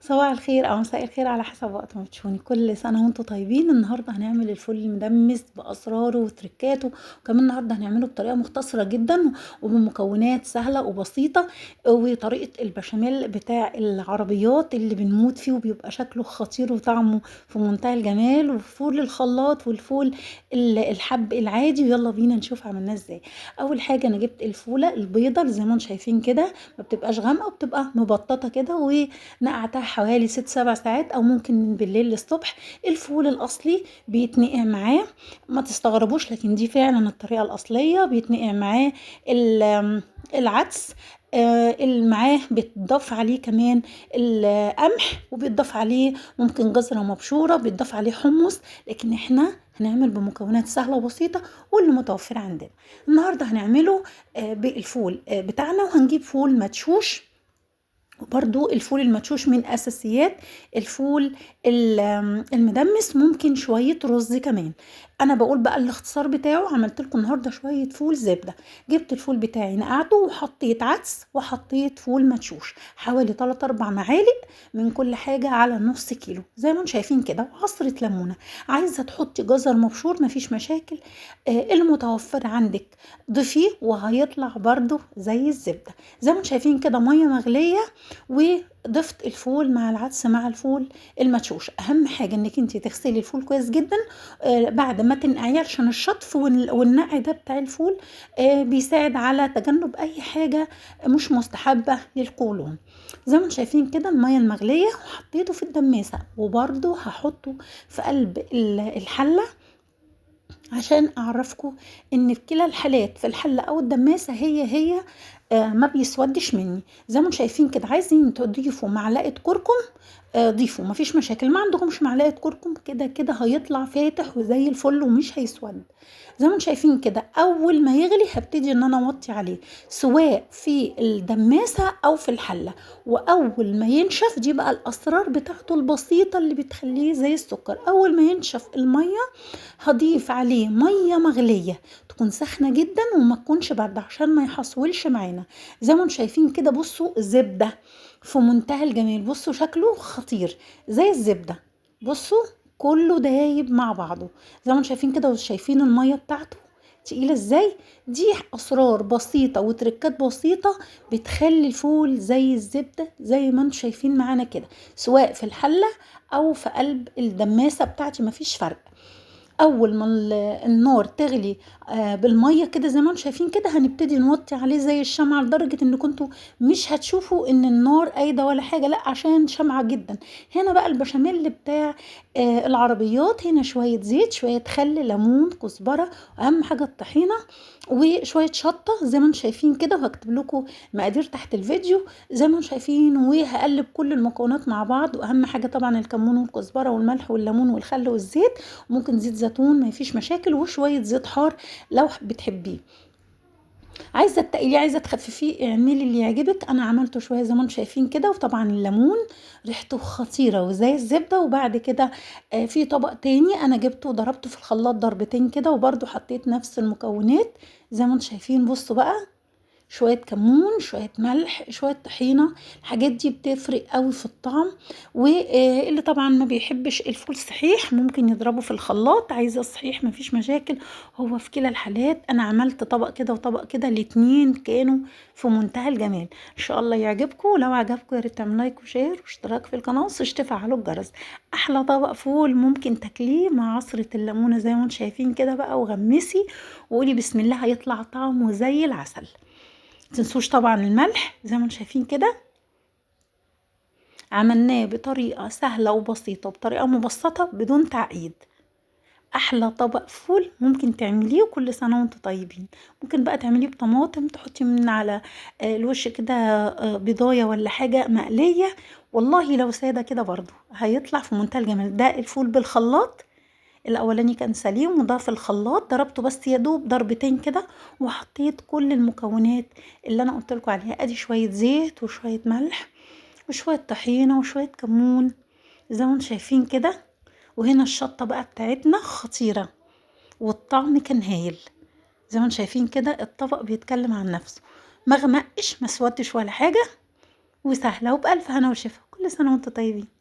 صباح الخير أو مساء الخير على حسب وقت ما بتشوفوني، كل سنة وانتم طيبين. النهارده هنعمل الفول المدمس بأسراره وتركاته، وكمان النهارده هنعمله بطريقة مختصرة جدا وبمكونات سهلة وبسيطة، وطريقة البشاميل بتاع العربيات اللي بنموت فيه وبيبقى شكله خطير وطعمه في منتهى الجمال، وفول الخلاط والفول الحب العادي. ويلا بينا نشوف عملناه ازاي. أول حاجة أنا جبت الفولة البيضة اللي زي ما انتم شايفين كده، ما بتبقاش غامقة وبتبقى مبططة كده، نقعتها حوالي 6 7 ساعات او ممكن من بالليل للصبح. الفول الاصلي بيتنقع معاه، ما تستغربوش لكن دي فعلا الطريقة الاصلية. بيتنقع معاه العدس، اللي معاه بيتضاف عليه كمان القمح، وبيتضاف عليه ممكن جزرة مبشورة، بيتضاف عليه حمص. لكن احنا هنعمل بمكونات سهلة وبسيطة واللي متوفرة عندنا. النهاردة هنعمله بالفول بتاعنا، وهنجيب فول مدشوش. وبرضو الفول المدشوش من اساسيات الفول المدمس. ممكن شوية رز كمان. انا بقول بقى الاختصار بتاعه. عملت لكم النهارده شوية فول زبدة. جبت الفول بتاعي نقعته وحطيت عدس وحطيت فول مدشوش حوالي 3 4 معالق من كل حاجة على نص كيلو زي ما انتم شايفين كده، وعصرة ليمونة. عايزة تحطي جزر مبشور مفيش مشاكل، المتوفر عندك ضيفيه وهيطلع برضو زي الزبدة. زي ما انتم شايفين كده مية مغلية، وضفت الفول مع العدس مع الفول المدشوش. اهم حاجه انك انت تغسلي الفول كويس جدا بعد ما تنقعيه، عشان الشطف والنقع ده بتاع الفول بيساعد على تجنب اي حاجه مش مستحبه للقولون. زي ما انتم شايفين كده الميه المغليه، وحطيته في الدماسه، وبرده هحطه في قلب الحله عشان اعرفكم ان في كلا الحالات في الحله او الدماسه هي ما بيسودش مني. زي ما انتم شايفين كده. عايزين تضيفوا معلقه كركم ضيفوا، مفيش مشاكل. ما عندكمش معلقه كركم كده كده هيطلع فاتح وزي الفل ومش هيسود. زي ما انتم شايفين كده اول ما يغلي هبتدي ان انا اوطي عليه، سواء في الدماسه او في الحله. واول ما ينشف، دي بقى الاسرار بتاعته البسيطه اللي بتخليه زي السكر. اول ما ينشف الميه هضيف عليه ميه مغليه تكون سخنه جدا وما تكونش بارده عشان ما يحصولش معانا. زي ما انتم شايفين كده، بصوا الزبده في منتهى الجمال. بصوا شكله خطير زي الزبده. بصوا كله دايب مع بعضه زي ما انتم شايفين كده، وشايفين الميه بتاعته تقيله ازاي. دي اسرار بسيطه وتركات بسيطه بتخلي الفول زي الزبده زي ما انتم شايفين معانا كده، سواء في الحله او في قلب الدماسه بتاعتي مفيش فرق. اول ما النار تغلي بالميه كده زي ما انتم شايفين كده، هنبتدي نوطي عليه زي الشمعة، لدرجة ان كنتوا مش هتشوفوا ان النار قايدة ولا حاجة، لا عشان شمعة جدا. هنا بقى البشاميل بتاع العربيات. هنا شوية زيت، شوية خل، ليمون، كزبرة، واهم حاجة الطحينة، وشوية شطة زي ما انتم شايفين كده. وهكتب لكم مقادير تحت الفيديو زي ما انتم شايفين. وهقلب كل المكونات مع بعض، واهم حاجة طبعا الكمون والكزبرة والملح والليمون والخل والزيت. ممكن زيت زيتون ما فيش مشاكل، وشويه زيت حار لو بتحبيه. عايزه تقليه عايزه تخففيه اعملي اللي يعجبك. انا عملته شويه زي ما انتم شايفين كده. وطبعا الليمون ريحته خطيره وزي الزبده. وبعد كده في طبق تاني انا جبته وضربته في الخلاط ضربتين كده، وبرده حطيت نفس المكونات زي ما انتم شايفين. بصوا بقى، شوية كمون، شوية ملح، شوية طحينة. الحاجات دي بتفرق قوي في الطعم. واللي طبعا ما بيحبش الفول صحيح ممكن يضربه في الخلاط. عايزة صحيح مفيش مشاكل. هو في كلا الحالات انا عملت طبق كده وطبق كده، الاتنين كانوا في منتهى الجمال. ان شاء الله يعجبكم. ولو عجبكم يا ريت تعملوا لايك وشير واشتراك في القناة، وتفعلوا الجرس. احلى طبق فول ممكن تاكليه مع عصرة الليمونة زي ما انتم شايفين كده بقى. وغمسي وقولي بسم الله، هيطلع طعمه زي العسل. متنسوش طبعا الملح زي ما انتم شايفين كده. عملناه بطريقة سهلة وبسيطة وبطريقة مبسطة بدون تعقيد. احلى طبق فول ممكن تعمليه، وكل سنة وانتم طيبين. ممكن بقى تعمليه بطماطم، تحطي من على الوش كده بيضاية ولا حاجة مقلية. والله لو سادة كده برضو هيطلع في منتهى الجمال. ده الفول بالخلاط الاولاني كان سليم وضاف الخلاط، ضربته بس يا دوب ضربتين كده، وحطيت كل المكونات اللي انا قلت لكم عليها. ادي شويه زيت وشويه ملح وشويه طحينه وشويه كمون زي ما انتم شايفين كده. وهنا الشطه بقى بتاعتنا خطيره، والطعم كان هايل. زي ما انتم شايفين كده الطبق بيتكلم عن نفسه، ما غمقش ما سودش ولا حاجه، وسهله وبألف هنا وشفا. كل سنة وانتم طيبين.